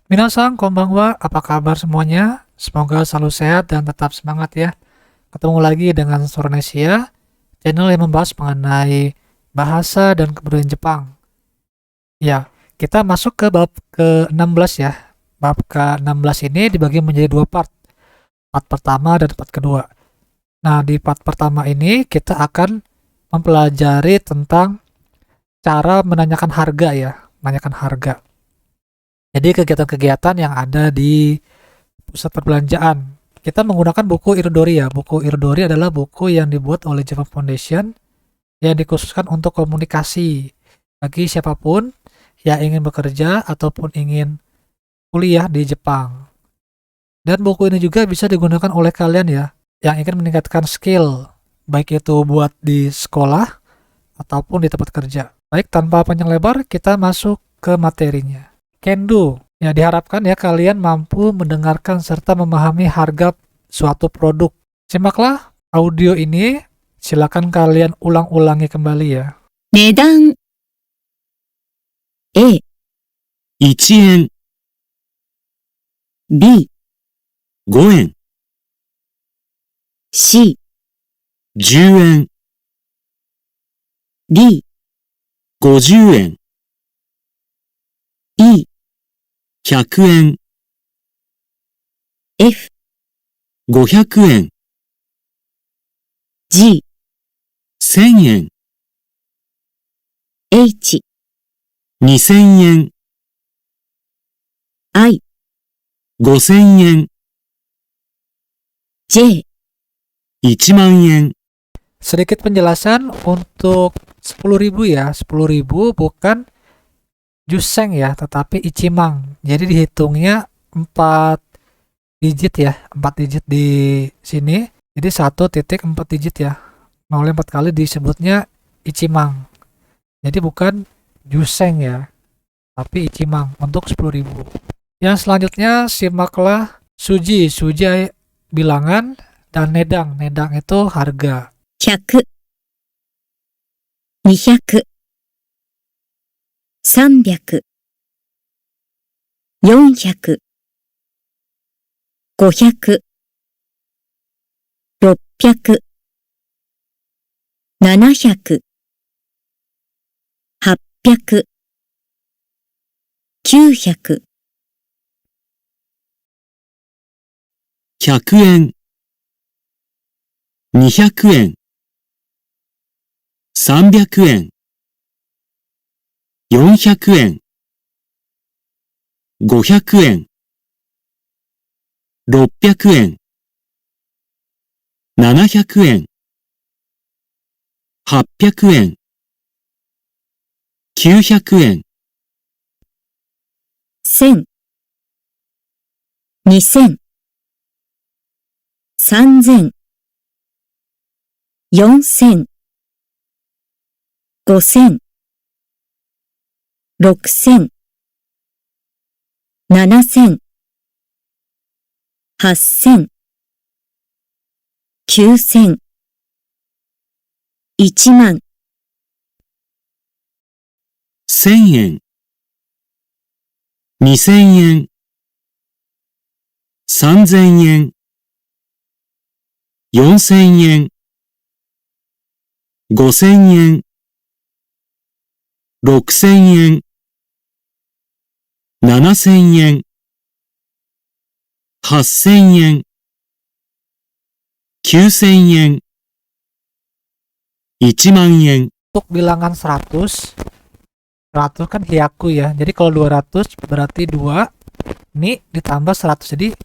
Minasan, konbanwa, apa kabar semuanya? Semoga selalu sehat dan tetap semangat ya. Ketemu lagi dengan Suranesia, channel yang membahas mengenai bahasa dan kebudayaan Jepang. Ya, kita masuk ke bab ke-16 ya. Bab ke-16 ini dibagi menjadi dua part pertama dan part kedua. Nah, di part pertama ini kita akan mempelajari tentang cara menanyakan harga ya, menanyakan harga. Jadi kegiatan-kegiatan yang ada di pusat perbelanjaan. Kita menggunakan buku Iridori ya. Buku Iridori adalah buku yang dibuat oleh Japan Foundation yang dikhususkan untuk komunikasi bagi siapapun yang ingin bekerja ataupun ingin kuliah di Jepang. Dan buku ini juga bisa digunakan oleh kalian ya yang ingin meningkatkan skill, baik itu buat di sekolah ataupun di tempat kerja. Baik, tanpa panjang lebar, kita masuk ke materinya. Kendo. Ya, diharapkan ya kalian mampu mendengarkan serta memahami harga suatu produk. Simaklah audio ini, silakan kalian ulang-ulangi kembali ya. 値段 A、 1円、 B、 5円、 C、 10円、 D、 50円、 E、 100円、 F、 500円、 G、 1000円、 H、 2000円、 I、 5000円、 J。 1万円。 Sedikit penjelasan untuk 10.000 ya. 10.000 bukan juseng ya, tetapi ichimang. Jadi dihitungnya 4 digit ya, 4 digit di sini. Jadi 1.4 digit ya. 0 4 kali disebutnya ichimang. Jadi bukan juseng ya, tapi ichimang untuk 10.000. Yang selanjutnya simaklah suji. Suji bilangan dan nedang. Nedang itu harga. 100、200、300、400、500、600、700、800、900、 100円、200円、300円、400円、500円、600円、700円、800円、900円、 1000、2000、3000、4000、5000、6000、7000、8000、9000、1万、 1000円、2000円、3000円、4000円、5000円、6000円、7000円、8000円、9000円、1万円。 Untuk bilangan 100 kan hyaku ya. Jadi kalau 200 berarti 2. Ini ditambah 100. Jadi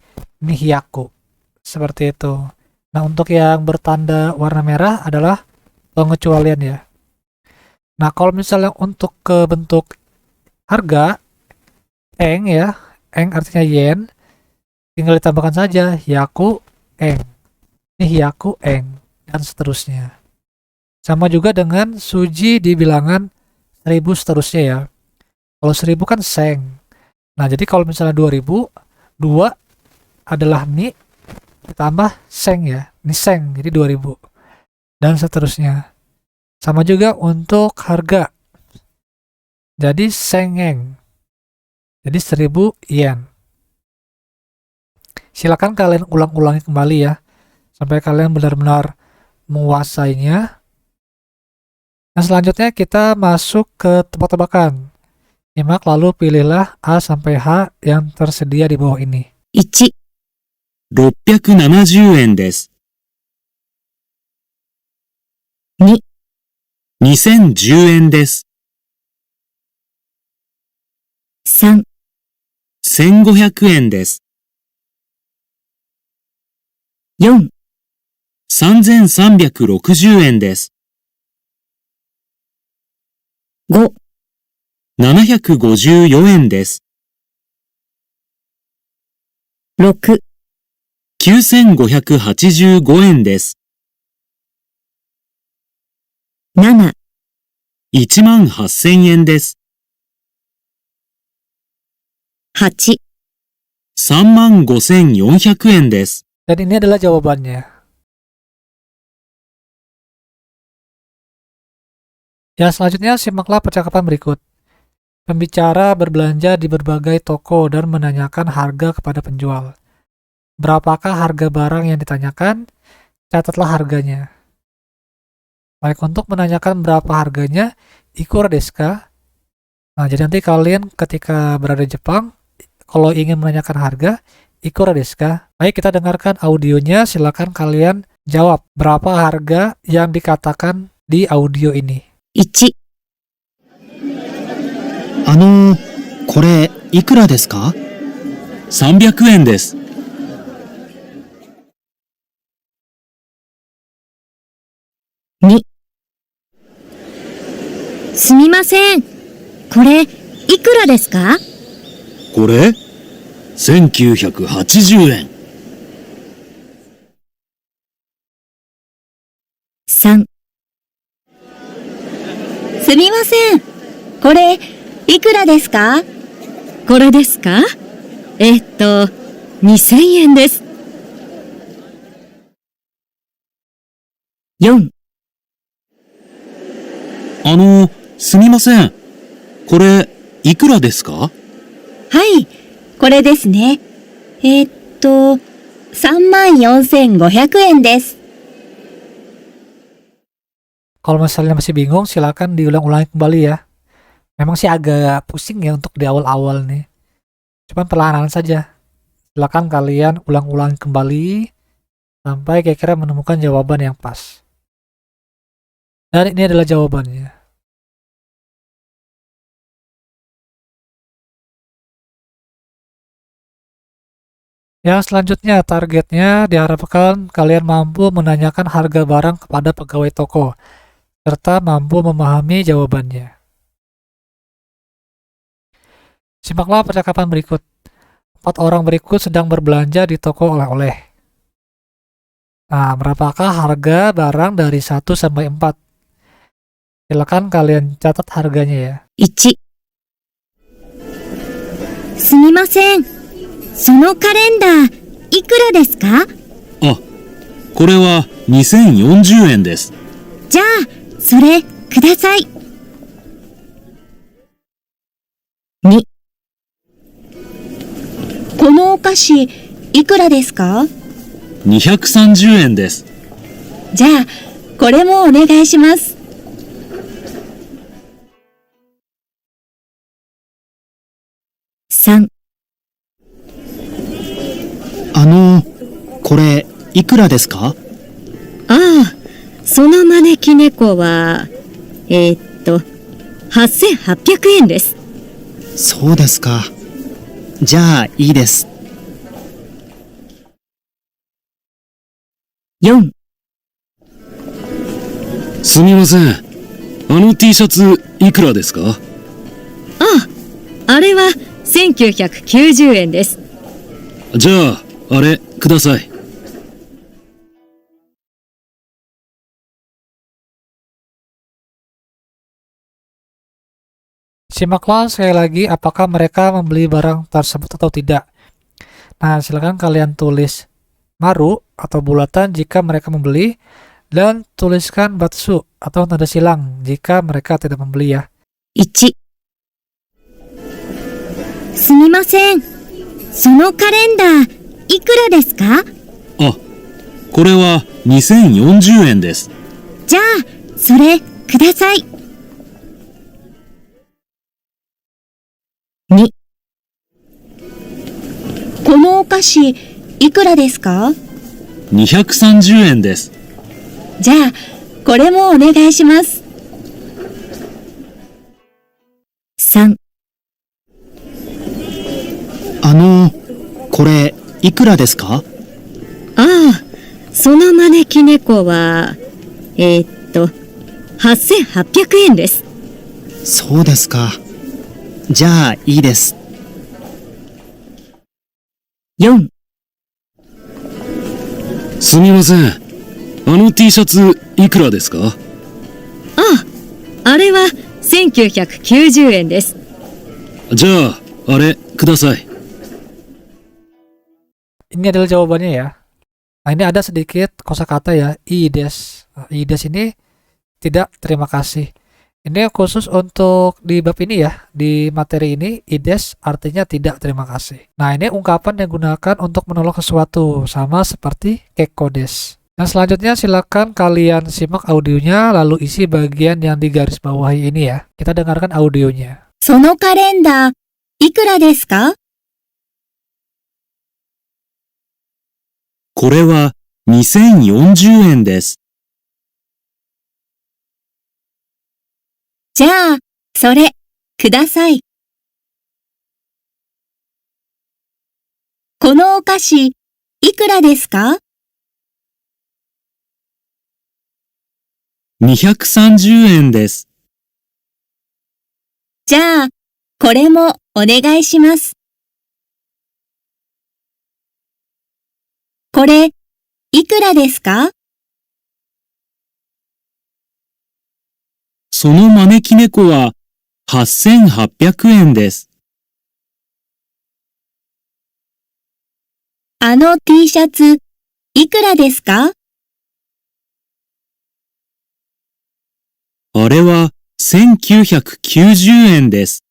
ini hyaku. Seperti itu. Nah, untuk yang bertanda warna merah adalah pengecualian ya. Nah, kalau misalnya untuk ke bentuk harga, eng ya. Eng artinya yen. Tinggal ditambahkan saja hyaku eng. Ini hyaku eng. Dan seterusnya. Sama juga dengan suji di bilangan 1000 seterusnya ya. Kalau 1000 kan seng. Nah, jadi kalau misalnya 2000, 2 adalah ni ditambah seng ya. Ini seng, jadi 2000. Dan seterusnya. Sama juga untuk harga. Jadi sengeng. Jadi 1000 yen. Silakan kalian ulang-ulangi kembali ya, sampai kalian benar-benar menguasainya. Nah, selanjutnya kita masuk ke tebak-tebakan. Nyimak lalu pilihlah A sampai H yang tersedia di bawah ini. 1、 670円です。 2、 2010円です。 3、 1500円です。 4、 3360円です。 5、 754円です。 6、 9585円です。 7、 18000円です。 8、 35400円です。 Dan ini adalah jawabannya. Ya, selanjutnya simaklah percakapan berikut. Pembicara berbelanja di berbagai toko dan menanyakan harga kepada penjual. Berapakah harga barang yang ditanyakan? Catatlah harganya. Baik, untuk menanyakan berapa harganya, ikura desu ka? Nah, jadi nanti kalian ketika berada di Jepang, kalau ingin menanyakan harga, ikura desu ka? Baik, kita dengarkan audionya. Silakan kalian jawab berapa harga yang dikatakan di audio ini. 1、これ、いくらですか ?300 円です。 2、すみません。これ、いくらですか？これ ?1980 円。 3、すみません。これ、いくらですか？これですか？2000円です。4、すみません。これ、いくらですか？はい、これですね。34,500 円です。 Kalau misalnya masih bingung, silakan diulang-ulangi kembali ya. Memang sih agak pusing ya untuk di awal-awal nih. Cuman perlahan saja. Silakan kalian ulang-ulangi kembali sampai kira-kira menemukan jawaban yang pas. Dan ini adalah jawabannya. Yang selanjutnya, targetnya diharapkan kalian mampu menanyakan harga barang kepada pegawai toko, serta mampu memahami jawabannya. Simaklah percakapan berikut. 4 orang berikut sedang berbelanja di toko oleh-oleh. Nah, berapakah harga barang dari 1 sampai 4? Silakan kalian catat harganya ya. 1、すみません。そのカレンダー、いくらですか？これは2040円です。じゃあ、それ、ください。2、このお菓子、いくらですか？ 230円です。じゃあ、これもお願いします。 3、これ、いくらですか？ああ、その招き猫は、8800円です。そうですか。じゃあ、いいです。 4、すみません。T シャツ、いくらですか？あれは1990円です。じゃあ、あれ、ください。Simaklah sekali lagi apakah mereka membeli barang tersebut atau tidak. Nah, silakan kalian tulis maru atau bulatan jika mereka membeli, dan tuliskan batsu atau tanda silang jika mereka tidak membeli ya. 1、すみません。そのカレンダー、いくらですか？あ、これは2040円です。じゃあ、それ、ください。2、このお菓子、いくらですか？ 230円です。じゃあ、これもお願いします。3、これ、いくらですか？ああ、その招き猫は、8800円です。そうですか。じゃあ、いいです。4、すみません。あの T シャツ、いくらですか？ああ、あれは1990円です。じゃあ、あれ、ください。Ini adalah jawabannya ya. Nah, ini ada sedikit kosakata ya, ides. Nah, ides ini tidak terima kasih. Ini khusus untuk di bab ini ya, di materi ini, ides artinya tidak terima kasih. Nah, ini ungkapan yang digunakan untuk menolak sesuatu, sama seperti kekodes. Nah, selanjutnya silakan kalian simak audionya, lalu isi bagian yang digarisbawahi ini ya. Kita dengarkan audionya. そのカレンダー、いくらですか？これは2040円です。じゃあ、それ、ください。このお菓子、いくらですか？ 230円です。じゃあ、これもお願いします。これ、いくらですか？その招き猫は8800円です。あの T シャツ、いくらですか？あれは1990円です。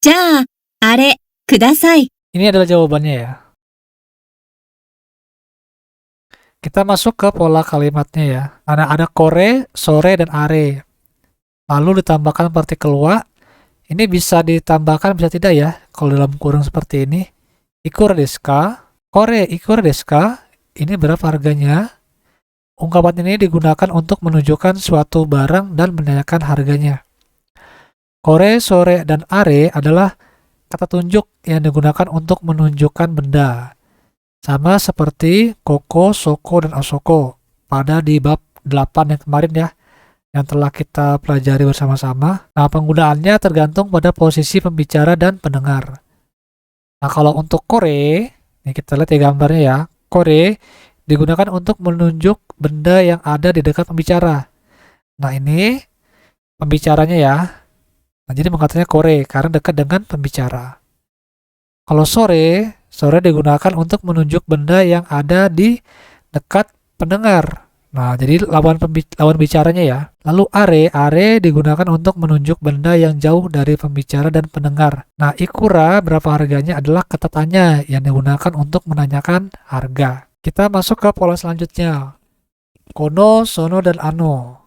じゃあ、あれ、ください。 Ini adalah jawabannya ya. Kita masuk ke pola kalimatnya ya. Ada kore, sore, dan are. Lalu ditambahkan partikel wa. Ini bisa ditambahkan, bisa tidak ya. Kalau dalam kurung seperti ini. Ikura desu ka? Kore ikura desu ka? Ini berapa harganya? Ungkapan ini digunakan untuk menunjukkan suatu barang dan menanyakan harganya. Kore, sore, dan are adalah kata tunjuk yang digunakan untuk menunjukkan benda. Sama seperti koko, soko, dan osoko pada di bab 8 yang kemarin ya, yang telah kita pelajari bersama-sama. Nah, penggunaannya tergantung pada posisi pembicara dan pendengar. Nah, kalau untuk kore, ini kita lihat ya gambarnya ya. Kore digunakan untuk menunjuk benda yang ada di dekat pembicara. Nah, ini pembicaranya ya. Nah, jadi mengatakannya kore karena dekat dengan pembicara. Kalau sore, sore digunakan untuk menunjuk benda yang ada di dekat pendengar. Nah, jadi lawan bicaranya ya. Lalu are digunakan untuk menunjuk benda yang jauh dari pembicara dan pendengar. Nah, ikura berapa harganya adalah kata tanya yang digunakan untuk menanyakan harga. Kita masuk ke pola selanjutnya. Kono, sono, dan ano.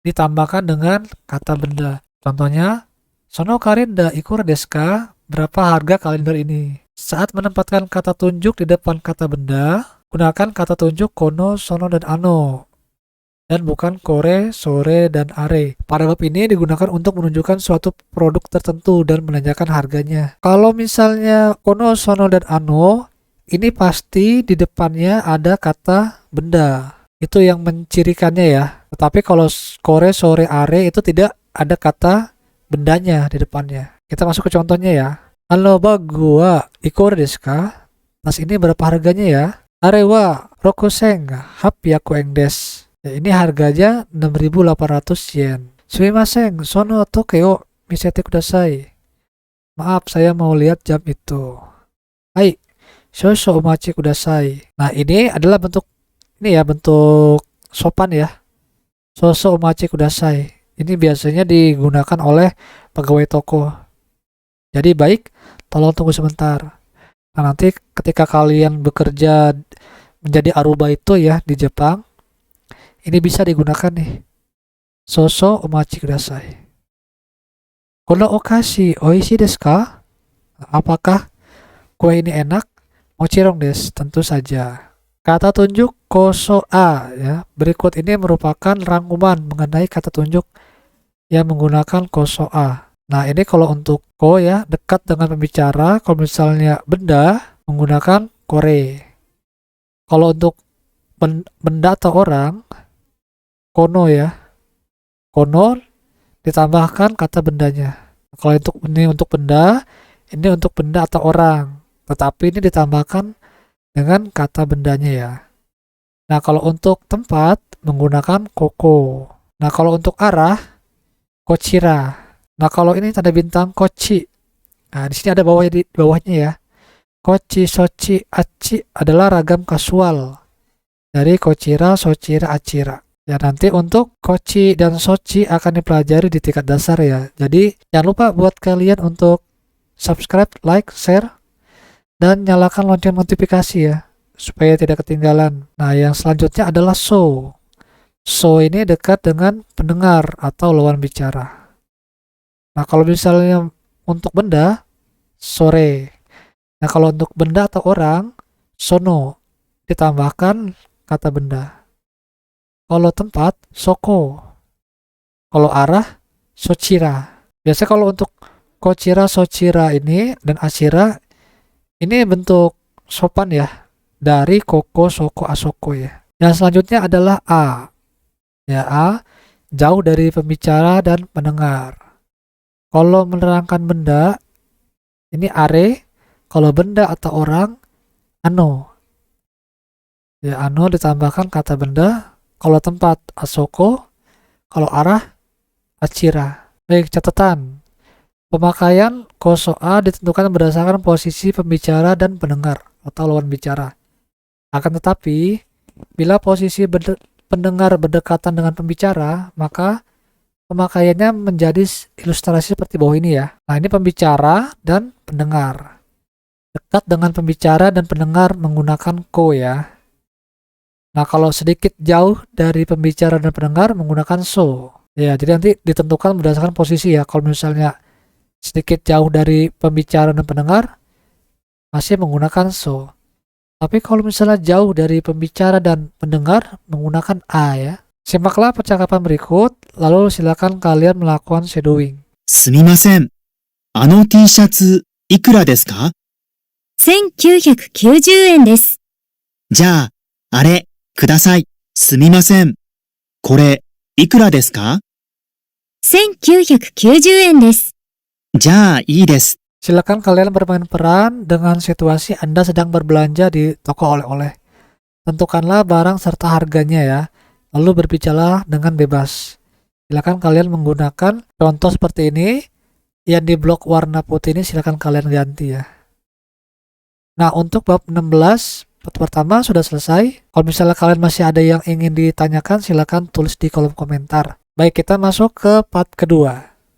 Ditambahkan dengan kata benda. Contohnya, sono karinda ikura desu ka? Berapa harga kalender ini? Saat menempatkan kata tunjuk di depan kata benda, gunakan kata tunjuk kono, sono, dan ano. Dan bukan kore, sore, dan are. Pada bab ini digunakan untuk menunjukkan suatu produk tertentu dan menanyakan harganya. Kalau misalnya kono, sono, dan ano, ini pasti di depannya ada kata benda. Itu yang mencirikannya ya. Tetapi kalau kore, sore, are itu tidak ada kata bendanya di depannya. Kita masuk ke contohnya ya. Halo bagu wa ikura desu ka? Tas ini berapa harganya ya? Are wa rokuseng hapyaku yen desu. Ya, ini harganya 6.800 yen. Sumimasen, sono toke o misete kudasai. Maaf, saya mau lihat jam itu. Hai, shoushou omachi kudasai. Nah, ini adalah bentuk sopan ya. Shoushou omachi kudasai. Ini biasanya digunakan oleh pegawai toko. Jadi baik, tolong tunggu sebentar. Nah, nanti ketika kalian bekerja menjadi aruba itu ya di Jepang, ini bisa digunakan nih. Soso omachi kudasai. Kono okashi oishii desu ka? Apakah kue ini enak? Mochirong desu, tentu saja. Kata tunjuk koso a ya. Berikut ini merupakan rangkuman mengenai kata tunjuk yang menggunakan koso a. Nah, ini kalau untuk ko ya, dekat dengan pembicara. Kalau misalnya benda, menggunakan kore. Kalau untuk benda atau orang, kono ya. Kono ditambahkan kata bendanya. Kalau untuk benda, ini untuk benda atau orang. Tetapi ini ditambahkan dengan kata bendanya ya. Nah, kalau untuk tempat menggunakan koko. Nah, kalau untuk arah kochira. Nah, kalau ini tanda bintang kochi. Nah, di sini ada bawahnya ya. Kochi, sochi, achi adalah ragam kasual dari kochira, sochira, achira. Ya, nanti untuk kochi dan sochi akan dipelajari di tingkat dasar ya. Jadi, jangan lupa buat kalian untuk subscribe, like, share, dan nyalakan lonceng notifikasi ya, supaya tidak ketinggalan. Nah, yang selanjutnya adalah so. So ini dekat dengan pendengar atau lawan bicara. Nah, kalau misalnya untuk benda, sore. Nah, kalau untuk benda atau orang, sono. Ditambahkan kata benda. Kalau tempat, soko. Kalau arah, sochira. Biasanya kalau untuk kochira, sochira ini, dan ashira, ini bentuk sopan ya, dari koko, soko, asoko ya. Yang selanjutnya adalah a. Ya, a, jauh dari pembicara dan pendengar. Kalau menerangkan benda, ini are. Kalau benda atau orang, ano. Ya, ano ditambahkan kata benda. Kalau tempat, asoko. Kalau arah, achira. Baik, catatan. Pemakaian koso a ditentukan berdasarkan posisi pembicara dan pendengar atau lawan bicara. Akan tetapi, bila posisi pendengar berdekatan dengan pembicara, maka pemakaiannya menjadi ilustrasi seperti bawah ini ya. Nah, ini pembicara dan pendengar. Dekat dengan pembicara dan pendengar menggunakan ko ya. Nah, kalau sedikit jauh dari pembicara dan pendengar menggunakan so. Ya, jadi nanti ditentukan berdasarkan posisi ya. Kalau misalnya sedikit jauh dari pembicara dan pendengar, masih menggunakan so. Tapi kalau misalnya jauh dari pembicara dan pendengar, menggunakan a ya. Simaklah percakapan berikut, lalu silakan kalian melakukan shadowing. すみません。あの T シャツ、いくらですか？ 1990円です。じゃあ、あれ、ください。すみません。これ、いくらですか？ 1990円です。じゃあ、いいです。 Silakan kalian bermain peran dengan situasi Anda sedang berbelanja di toko oleh-oleh. Tentukanlah barang serta harganya ya, lalu berbicara dengan bebas. Silakan kalian menggunakan contoh seperti ini, yang di blok warna putih ini silakan kalian ganti ya. Nah, untuk bab 16, part pertama sudah selesai. Kalau misalnya kalian masih ada yang ingin ditanyakan, silakan tulis di kolom komentar. Baik, kita masuk ke part kedua.